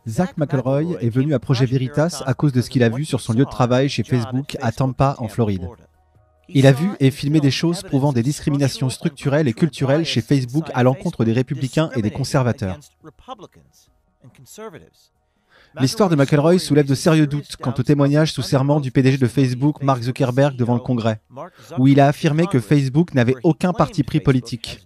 Zach McElroy est venu à Projet Veritas à cause de ce qu'il a vu sur son lieu de travail chez Facebook à Tampa, en Floride. Il a vu et filmé des choses prouvant des discriminations structurelles et culturelles chez Facebook à l'encontre des républicains et des conservateurs. L'histoire de McElroy soulève de sérieux doutes quant au témoignage sous serment du PDG de Facebook, Mark Zuckerberg, devant le Congrès, où il a affirmé que Facebook n'avait aucun parti pris politique.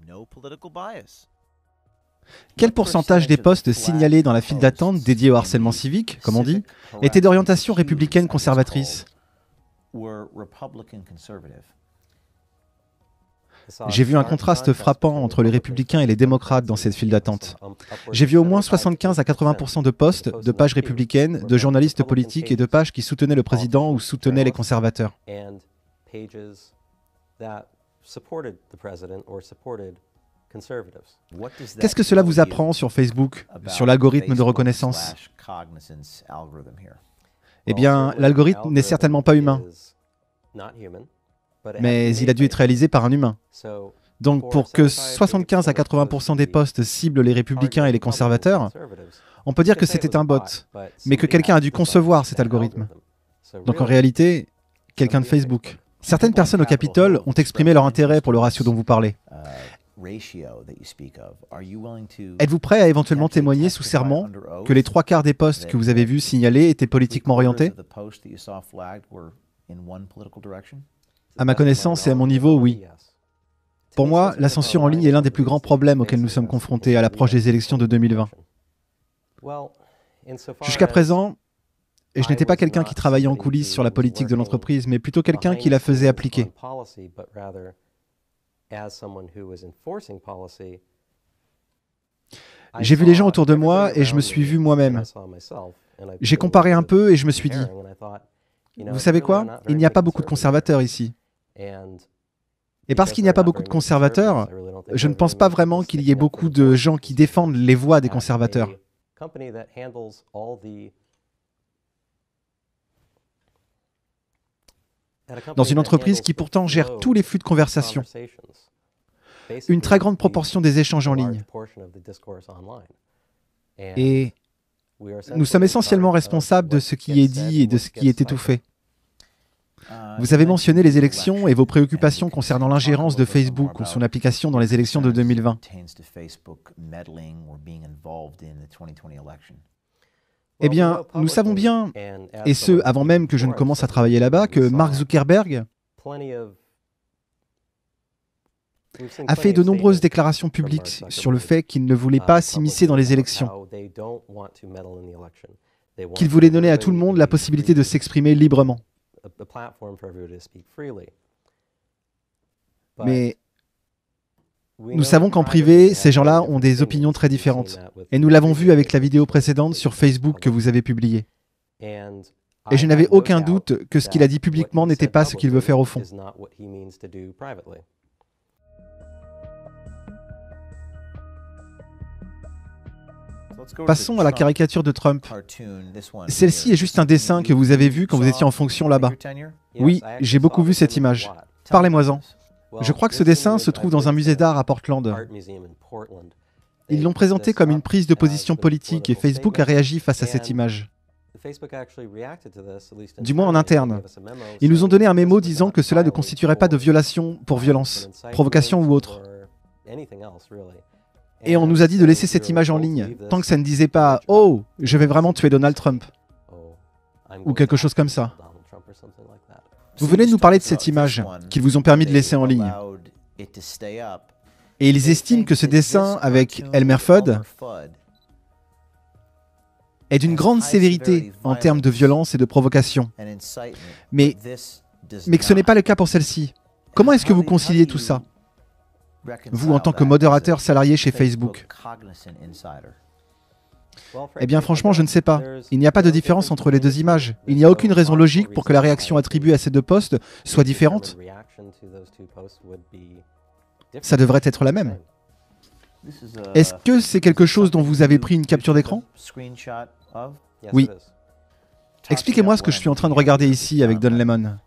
Quel pourcentage des postes signalés dans la file d'attente dédiée au harcèlement civique, comme on dit, étaient d'orientation républicaine conservatrice? J'ai vu un contraste frappant entre les républicains et les démocrates dans cette file d'attente. J'ai vu au moins 75 à 80% de postes, de pages républicaines, de journalistes politiques et de pages qui soutenaient le président ou soutenaient les conservateurs. Qu'est-ce que cela vous apprend sur Facebook, sur l'algorithme de reconnaissance? Eh bien, l'algorithme n'est certainement pas humain, mais il a dû être réalisé par un humain. Donc, pour que 75 à 80% des postes ciblent les républicains et les conservateurs, on peut dire que c'était un bot, mais que quelqu'un a dû concevoir cet algorithme. Donc, en réalité, quelqu'un de Facebook. Certaines personnes au Capitole ont exprimé leur intérêt pour le ratio dont vous parlez. Êtes-vous prêt à éventuellement témoigner sous serment que les 3/4 des postes que vous avez vus signalés étaient politiquement orientés? À ma connaissance et à mon niveau, oui. Pour moi, la censure en ligne est l'un des plus grands problèmes auxquels nous sommes confrontés à l'approche des élections de 2020. Jusqu'à présent, je n'étais pas quelqu'un qui travaillait en coulisses sur la politique de l'entreprise, mais plutôt quelqu'un qui la faisait appliquer. J'ai vu les gens autour de moi et je me suis vu moi-même. J'ai comparé un peu et je me suis dit, vous savez quoi? Il n'y a pas beaucoup de conservateurs ici. Et parce qu'il n'y a pas beaucoup de conservateurs, je ne pense pas vraiment qu'il y ait beaucoup de gens qui défendent les voix des conservateurs. Dans une entreprise qui pourtant gère tous les flux de conversation, une très grande proportion des échanges en ligne. Et nous sommes essentiellement responsables de ce qui est dit et de ce qui est étouffé. Vous avez mentionné les élections et vos préoccupations concernant l'ingérence de Facebook ou son application dans les élections de 2020. Eh bien, nous savons bien, et ce, avant même que je ne commence à travailler là-bas, que Mark Zuckerberg a fait de nombreuses déclarations publiques sur le fait qu'il ne voulait pas s'immiscer dans les élections, qu'il voulait donner à tout le monde la possibilité de s'exprimer librement. Mais nous savons qu'en privé, ces gens-là ont des opinions très différentes. Et nous l'avons vu avec la vidéo précédente sur Facebook que vous avez publiée. Et je n'avais aucun doute que ce qu'il a dit publiquement n'était pas ce qu'il veut faire au fond. Passons à la caricature de Trump. Celle-ci est juste un dessin que vous avez vu quand vous étiez en fonction là-bas. Oui, j'ai beaucoup vu cette image. Parlez-moi-en. Je crois que ce dessin se trouve dans un musée d'art à Portland. Ils l'ont présenté comme une prise de position politique et Facebook a réagi face à cette image. Du moins en interne. Ils nous ont donné un mémo disant que cela ne constituerait pas de violation pour violence, provocation ou autre. Et on nous a dit de laisser cette image en ligne, tant que ça ne disait pas « Oh, je vais vraiment tuer Donald Trump » ou quelque chose comme ça. Vous venez de nous parler de cette image qu'ils vous ont permis de laisser en ligne. Et ils estiment que ce dessin avec Elmer Fudd est d'une grande sévérité en termes de violence et de provocation. Mais que ce n'est pas le cas pour celle-ci. Comment est-ce que vous conciliez tout ça, vous en tant que modérateur salarié chez Facebook? Eh bien franchement, je ne sais pas. Il n'y a pas de différence entre les deux images. Il n'y a aucune raison logique pour que la réaction attribuée à ces deux posts soit différente. Ça devrait être la même. Est-ce que c'est quelque chose dont vous avez pris une capture d'écran? Oui. Expliquez-moi ce que je suis en train de regarder ici avec Don Lemon.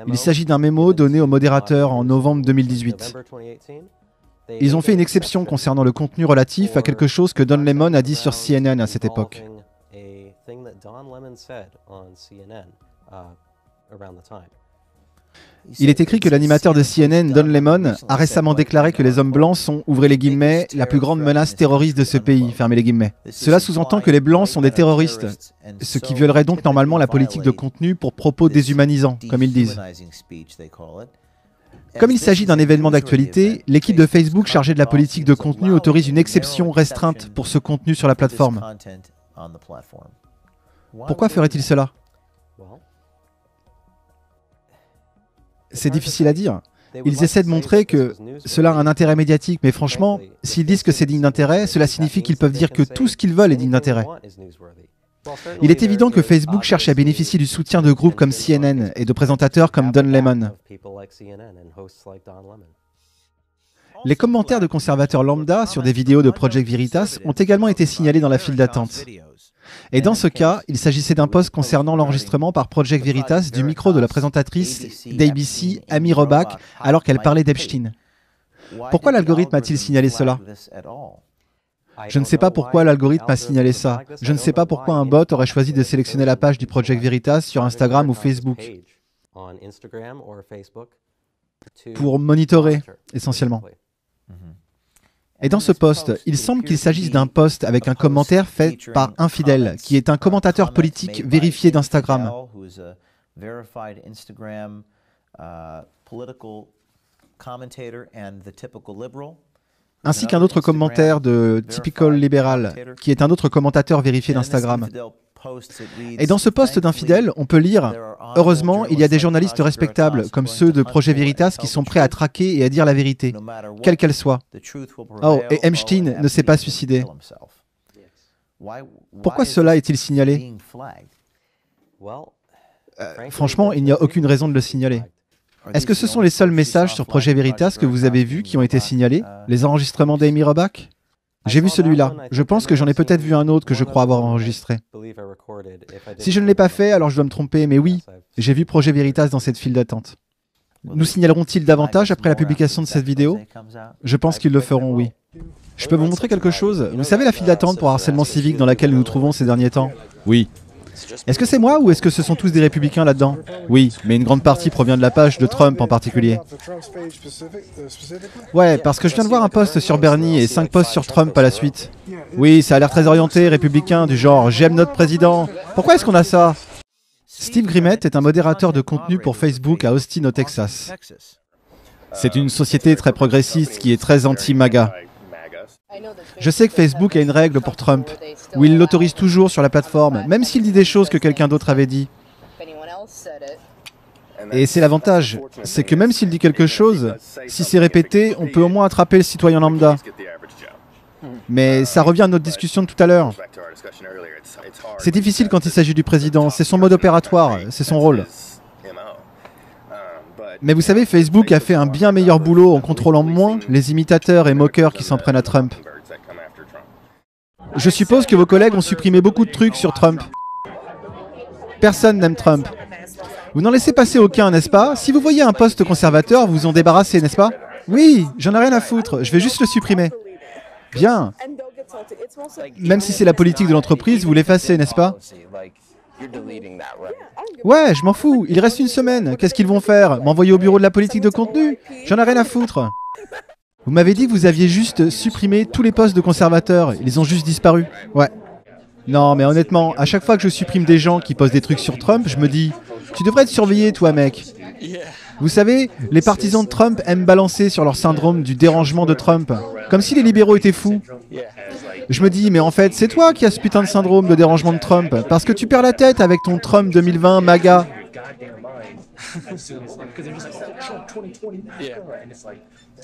Il s'agit d'un mémo donné au modérateur en novembre 2018. Ils ont fait une exception concernant le contenu relatif à quelque chose que Don Lemon a dit sur CNN à cette époque. Il est écrit que l'animateur de CNN, Don Lemon, a récemment déclaré que les hommes blancs sont, ouvrez les guillemets, la plus grande menace terroriste de ce pays, fermez les guillemets. Cela sous-entend que les blancs sont des terroristes, ce qui violerait donc normalement la politique de contenu pour propos déshumanisants, comme ils disent. Comme il s'agit d'un événement d'actualité, l'équipe de Facebook chargée de la politique de contenu autorise une exception restreinte pour ce contenu sur la plateforme. Pourquoi ferait-il cela ? C'est difficile à dire. Ils essaient de montrer que cela a un intérêt médiatique, mais franchement, s'ils disent que c'est digne d'intérêt, cela signifie qu'ils peuvent dire que tout ce qu'ils veulent est digne d'intérêt. Il est évident que Facebook cherche à bénéficier du soutien de groupes comme CNN et de présentateurs comme Don Lemon. Les commentaires de conservateurs lambda sur des vidéos de Project Veritas ont également été signalés dans la file d'attente. Et dans ce cas, il s'agissait d'un post concernant l'enregistrement par Project Veritas du micro de la présentatrice d'ABC, Amy Robach, alors qu'elle parlait d'Epstein. Pourquoi l'algorithme a-t-il signalé cela ? Je ne sais pas pourquoi l'algorithme a signalé ça. Je ne sais pas pourquoi un bot aurait choisi de sélectionner la page du Project Veritas sur Instagram ou Facebook. Pour monitorer, essentiellement. Et dans ce post, il semble qu'il s'agisse d'un post avec un commentaire fait par Infidel, qui est un commentateur politique vérifié d'Instagram. Ainsi qu'un autre commentaire de Typical Liberal, qui est un autre commentateur vérifié d'Instagram. Et dans ce post d'Infidel, on peut lire « Heureusement, il y a des journalistes respectables, comme ceux de Projet Veritas, qui sont prêts à traquer et à dire la vérité, quelle qu'elle soit. Oh, et Epstein ne s'est pas suicidé. Pourquoi cela est-il signalé ? Franchement, il n'y a aucune raison de le signaler. Est-ce que ce sont les seuls messages sur Projet Veritas que vous avez vus qui ont été signalés? Les enregistrements d'Amy Robach? J'ai vu celui-là. Je pense que j'en ai peut-être vu un autre que je crois avoir enregistré. Si je ne l'ai pas fait, alors je dois me tromper, mais oui, j'ai vu Projet Veritas dans cette file d'attente. Nous signaleront-ils davantage après la publication de cette vidéo? Je pense qu'ils le feront, oui. Je peux vous montrer quelque chose? Vous savez la file d'attente pour harcèlement civique dans laquelle nous nous trouvons ces derniers temps? Oui. Est-ce que c'est moi ou est-ce que ce sont tous des républicains là-dedans? Oui, mais une grande partie provient de la page de Trump en particulier. Ouais, parce que je viens de voir un post sur Bernie et 5 posts sur Trump à la suite. Oui, ça a l'air très orienté, républicain, du genre « j'aime notre président ». Pourquoi est-ce qu'on a ça? Steve Grimmett est un modérateur de contenu pour Facebook à Austin, au Texas. C'est une société très progressiste qui est très anti-MAGA. Je sais que Facebook a une règle pour Trump, où il l'autorise toujours sur la plateforme, même s'il dit des choses que quelqu'un d'autre avait dit. Et c'est l'avantage, c'est que même s'il dit quelque chose, si c'est répété, on peut au moins attraper le citoyen lambda. Mais ça revient à notre discussion de tout à l'heure. C'est difficile quand il s'agit du président, c'est son mode opératoire, c'est son rôle. Mais vous savez, Facebook a fait un bien meilleur boulot en contrôlant moins les imitateurs et moqueurs qui s'en prennent à Trump. Je suppose que vos collègues ont supprimé beaucoup de trucs sur Trump. Personne n'aime Trump. Vous n'en laissez passer aucun, n'est-ce pas? Si vous voyez un poste conservateur, vous vous en débarrassez, n'est-ce pas? Oui, j'en ai rien à foutre, je vais juste le supprimer. Bien. Même si c'est la politique de l'entreprise, vous l'effacez, n'est-ce pas? Ouais, je m'en fous, il reste une semaine. Qu'est-ce qu'ils vont faire? M'envoyer au bureau de la politique de contenu? J'en ai rien à foutre. Vous m'avez dit que vous aviez juste supprimé tous les postes de conservateurs. Ils ont juste disparu. Ouais. Non, mais honnêtement, à chaque fois que je supprime des gens qui postent des trucs sur Trump, je me dis « Tu devrais être surveillé, toi, mec !» Vous savez, les partisans de Trump aiment balancer sur leur syndrome du dérangement de Trump, comme si les libéraux étaient fous. Je me dis, mais en fait, c'est toi qui as ce putain de syndrome de dérangement de Trump, parce que tu perds la tête avec ton Trump 2020 MAGA.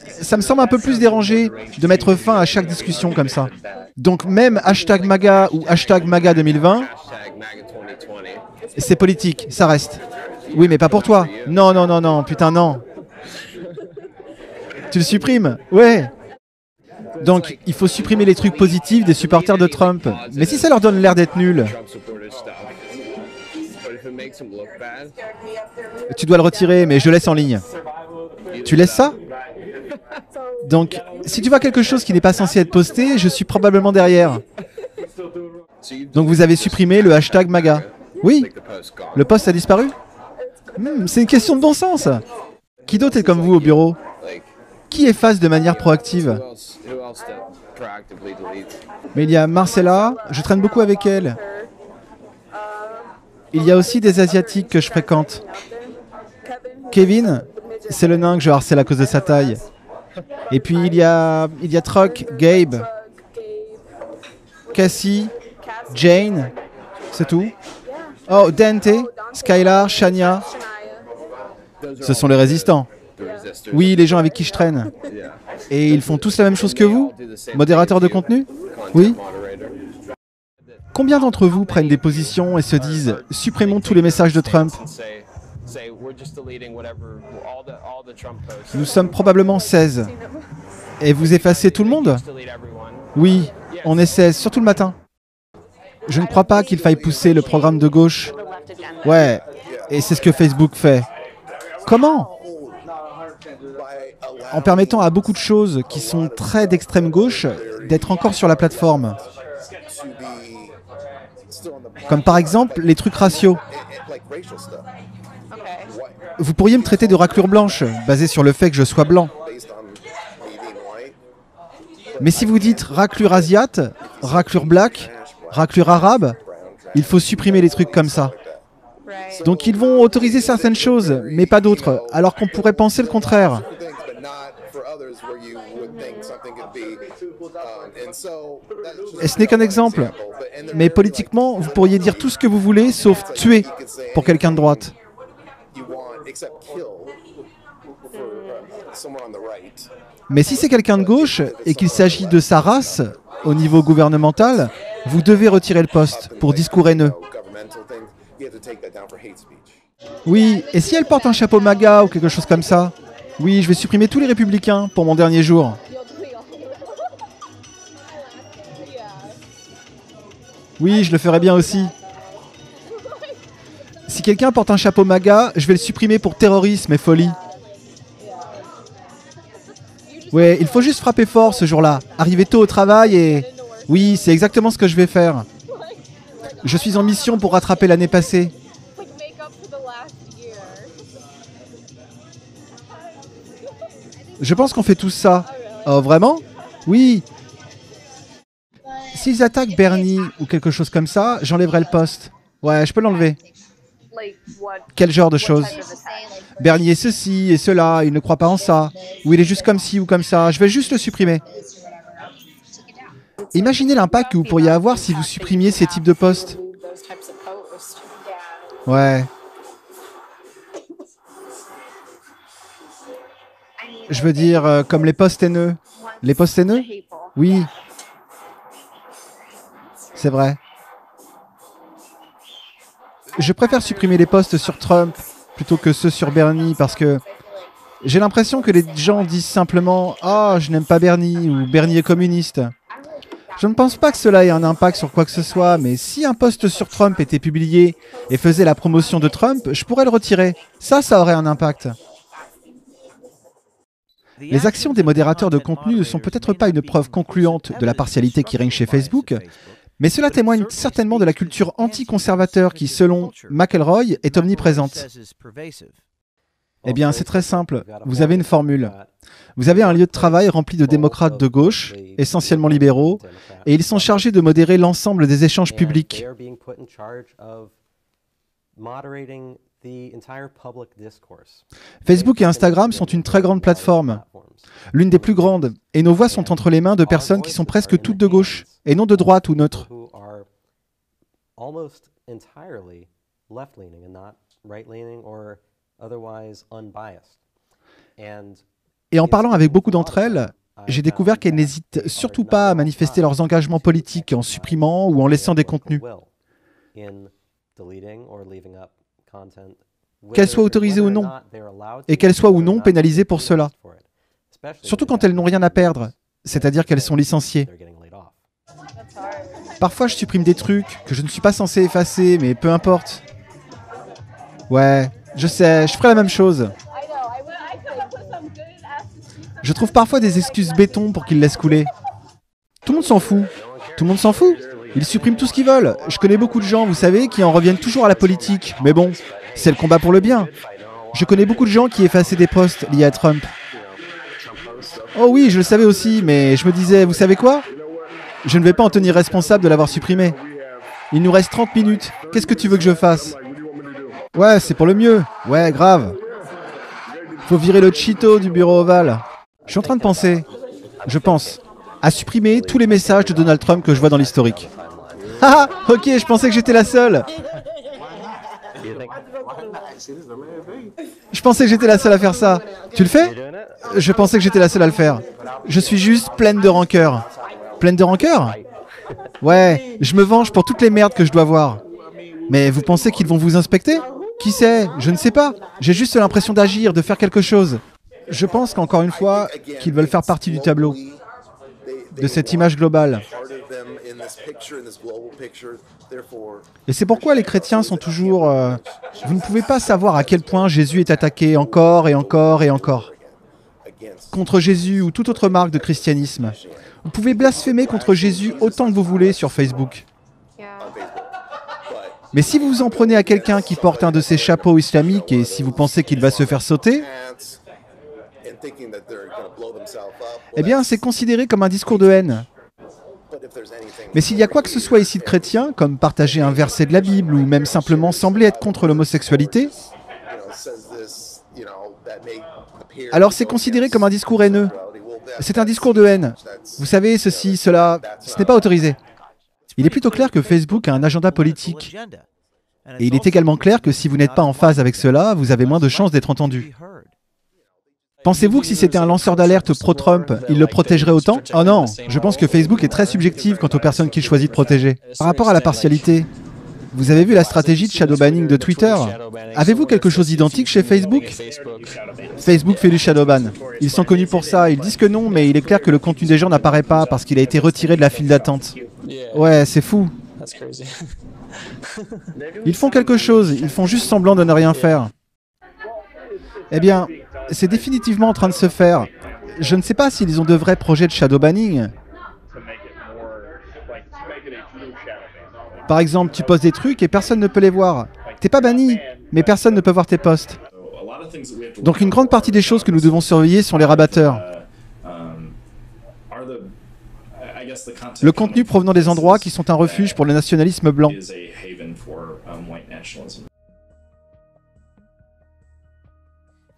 Ça me semble un peu plus dérangé de mettre fin à chaque discussion comme ça. Donc même hashtag MAGA ou hashtag MAGA 2020, c'est politique, ça reste. Oui, mais pas pour toi. Non, non, non, non, putain, non. Tu le supprimes? Ouais. Donc, il faut supprimer les trucs positifs des supporters de Trump. Mais si ça leur donne l'air d'être nul, tu dois le retirer, mais je le laisse en ligne. Tu laisses ça? Donc, si tu vois quelque chose qui n'est pas censé être posté, je suis probablement derrière. Donc vous avez supprimé le hashtag MAGA. Oui. Le post a disparu? C'est une question de bon sens. Qui d'autre est comme vous au bureau? Qui efface de manière proactive? Mais il y a Marcella, je traîne beaucoup avec elle. Il y a aussi des Asiatiques que je fréquente. Kevin, c'est le nain que je harcèle à cause de sa taille. Et puis il y a Truck, Gabe, Cassie, Jane, c'est tout. Oh, Dante, Skylar, Shania. Ce sont les résistants. Oui, les gens avec qui je traîne. Et ils font tous la même chose que vous? Modérateurs de contenu? Oui. Combien d'entre vous prennent des positions et se disent « Supprimons tous les messages de Trump » Nous sommes probablement 16. Et vous effacez tout le monde? Oui, on est 16, surtout le matin. Je ne crois pas qu'il faille pousser le programme de gauche. Ouais, et c'est ce que Facebook fait. Comment? En permettant à beaucoup de choses qui sont très d'extrême gauche d'être encore sur la plateforme. Comme par exemple les trucs raciaux. Vous pourriez me traiter de raclure blanche, basée sur le fait que je sois blanc. Mais si vous dites raclure asiate, raclure black, raclure arabe, il faut supprimer les trucs comme ça. Donc ils vont autoriser certaines choses, mais pas d'autres, alors qu'on pourrait penser le contraire. Et ce n'est qu'un exemple. Mais politiquement, vous pourriez dire tout ce que vous voulez, sauf tuer pour quelqu'un de droite. Mais si c'est quelqu'un de gauche et qu'il s'agit de sa race, au niveau gouvernemental, vous devez retirer le poste pour discours haineux. Oui, et si elle porte un chapeau MAGA ou quelque chose comme ça? Oui, je vais supprimer tous les républicains pour mon dernier jour. Oui, je le ferai bien aussi. Si quelqu'un porte un chapeau MAGA, je vais le supprimer pour terrorisme et folie. Ouais, il faut juste frapper fort ce jour-là. Arriver tôt au travail et... Oui, c'est exactement ce que je vais faire. Je suis en mission pour rattraper l'année passée. Je pense qu'on fait tous ça. Oh, vraiment? Oui. S'ils attaquent Bernie ou quelque chose comme ça, j'enlèverai le post. Ouais, je peux l'enlever. Quel genre de choses? Bernie est ceci et cela, il ne croit pas en ça. Ou il est juste comme ci ou comme ça. Je vais juste le supprimer. Imaginez l'impact que vous pourriez avoir si vous supprimiez ces types de posts. Ouais. Je veux dire, comme les posts haineux. Les posts haineux? Oui. C'est vrai. Je préfère supprimer les posts sur Trump plutôt que ceux sur Bernie parce que j'ai l'impression que les gens disent simplement « Ah, je n'aime pas Bernie » ou « Bernie est communiste ». Je ne pense pas que cela ait un impact sur quoi que ce soit, mais si un post sur Trump était publié et faisait la promotion de Trump, je pourrais le retirer. Ça aurait un impact. Les actions des modérateurs de contenu ne sont peut-être pas une preuve concluante de la partialité qui règne chez Facebook, mais cela témoigne certainement de la culture anti-conservateur qui, selon McElroy, est omniprésente. Eh bien, c'est très simple. Vous avez une formule. Vous avez un lieu de travail rempli de démocrates de gauche, essentiellement libéraux, et ils sont chargés de modérer l'ensemble des échanges publics. Facebook et Instagram sont une très grande plateforme, l'une des plus grandes, et nos voix sont entre les mains de personnes qui sont presque toutes de gauche, et non de droite ou neutres. Et en parlant avec beaucoup d'entre elles, j'ai découvert qu'elles n'hésitent surtout pas à manifester leurs engagements politiques en supprimant ou en laissant des contenus. Qu'elles soient autorisées ou non, et qu'elles soient ou non pénalisées pour cela. Surtout quand elles n'ont rien à perdre, c'est-à-dire qu'elles sont licenciées. Parfois je supprime des trucs que je ne suis pas censé effacer, mais peu importe. Ouais, je sais, je ferai la même chose. Je trouve parfois des excuses béton pour qu'ils laissent couler. Tout le monde s'en fout. Tout le monde s'en fout. Ils suppriment tout ce qu'ils veulent. Je connais beaucoup de gens, vous savez, qui en reviennent toujours à la politique. Mais bon, c'est le combat pour le bien. Je connais beaucoup de gens qui effaçaient des posts liés à Trump. Oh oui, je le savais aussi, mais je me disais, vous savez quoi? Je ne vais pas en tenir responsable de l'avoir supprimé. Il nous reste 30 minutes. Qu'est-ce que tu veux que je fasse? Ouais, c'est pour le mieux. Ouais, grave. Faut virer le Cheeto du bureau ovale. Je suis en train de penser, à supprimer tous les messages de Donald Trump que je vois dans l'historique. Ah, ok, je pensais que j'étais la seule. Je pensais que j'étais la seule à faire ça. Tu le fais? Je pensais que j'étais la seule à le faire. Je suis juste pleine de rancœur. Pleine de rancœur? Ouais, je me venge pour toutes les merdes que je dois voir. Mais vous pensez qu'ils vont vous inspecter? Qui sait? Je ne sais pas. J'ai juste l'impression d'agir, de faire quelque chose. Je pense qu'encore une fois, qu'ils veulent faire partie du tableau, de cette image globale. Et c'est pourquoi les chrétiens sont toujours... Vous ne pouvez pas savoir à quel point Jésus est attaqué encore et encore et encore. Contre Jésus ou toute autre marque de christianisme. Vous pouvez blasphémer contre Jésus autant que vous voulez sur Facebook. Mais si vous vous en prenez à quelqu'un qui porte un de ces chapeaux islamiques et si vous pensez qu'il va se faire sauter, eh bien c'est considéré comme un discours de haine. Mais s'il y a quoi que ce soit ici de chrétien, comme partager un verset de la Bible ou même simplement sembler être contre l'homosexualité, alors c'est considéré comme un discours haineux. C'est un discours de haine. Vous savez, ceci, cela, ce n'est pas autorisé. Il est plutôt clair que Facebook a un agenda politique. Et il est également clair que si vous n'êtes pas en phase avec cela, vous avez moins de chances d'être entendu. Pensez-vous que si c'était un lanceur d'alerte pro-Trump, il le protégerait autant? Oh non, je pense que Facebook est très subjectif quant aux personnes qu'il choisit de protéger. Par rapport à la partialité, vous avez vu la stratégie de shadow banning de Twitter? Avez-vous quelque chose d'identique chez Facebook? Facebook fait du shadow ban. Ils sont connus pour ça, ils disent que non, mais il est clair que le contenu des gens n'apparaît pas parce qu'il a été retiré de la file d'attente. Ouais, c'est fou. Ils font quelque chose, ils font juste semblant de ne rien faire. Eh bien, c'est définitivement en train de se faire. Je ne sais pas s'ils ont de vrais projets de shadow banning. Par exemple, tu postes des trucs et personne ne peut les voir. T'es pas banni, mais personne ne peut voir tes posts. Donc une grande partie des choses que nous devons surveiller sont les rabatteurs. Le contenu provenant des endroits qui sont un refuge pour le nationalisme blanc.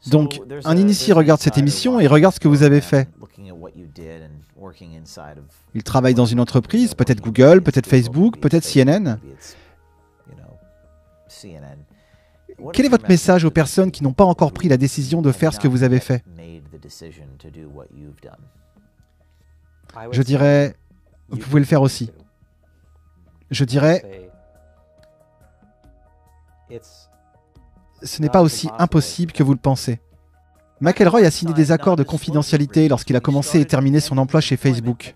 Donc, un initié regarde cette émission et regarde ce que vous avez fait. Il travaille dans une entreprise, peut-être Google, peut-être Facebook, peut-être CNN. Quel est votre message aux personnes qui n'ont pas encore pris la décision de faire ce que vous avez fait? Je dirais, vous pouvez le faire aussi. Je dirais, ce n'est pas aussi impossible que vous le pensez. McElroy a signé des accords de confidentialité lorsqu'il a commencé et terminé son emploi chez Facebook.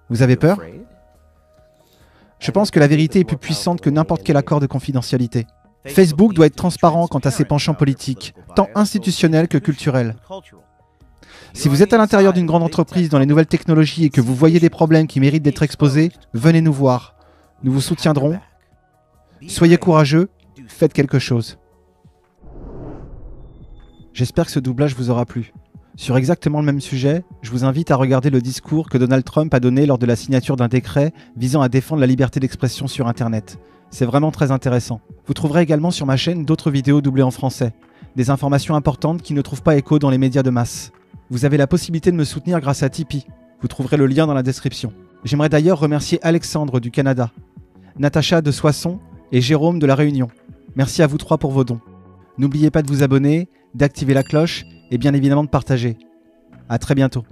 Vous avez peur? Je pense que la vérité est plus puissante que n'importe quel accord de confidentialité. Facebook doit être transparent quant à ses penchants politiques, tant institutionnels que culturels. Si vous êtes à l'intérieur d'une grande entreprise dans les nouvelles technologies et que vous voyez des problèmes qui méritent d'être exposés, venez nous voir. Nous vous soutiendrons. Soyez courageux, faites quelque chose. J'espère que ce doublage vous aura plu. Sur exactement le même sujet, je vous invite à regarder le discours que Donald Trump a donné lors de la signature d'un décret visant à défendre la liberté d'expression sur Internet. C'est vraiment très intéressant. Vous trouverez également sur ma chaîne d'autres vidéos doublées en français. Des informations importantes qui ne trouvent pas écho dans les médias de masse. Vous avez la possibilité de me soutenir grâce à Tipeee. Vous trouverez le lien dans la description. J'aimerais d'ailleurs remercier Alexandre du Canada, Natacha de Soissons et Jérôme de La Réunion. Merci à vous trois pour vos dons. N'oubliez pas de vous abonner, d'activer la cloche et bien évidemment de partager. À très bientôt.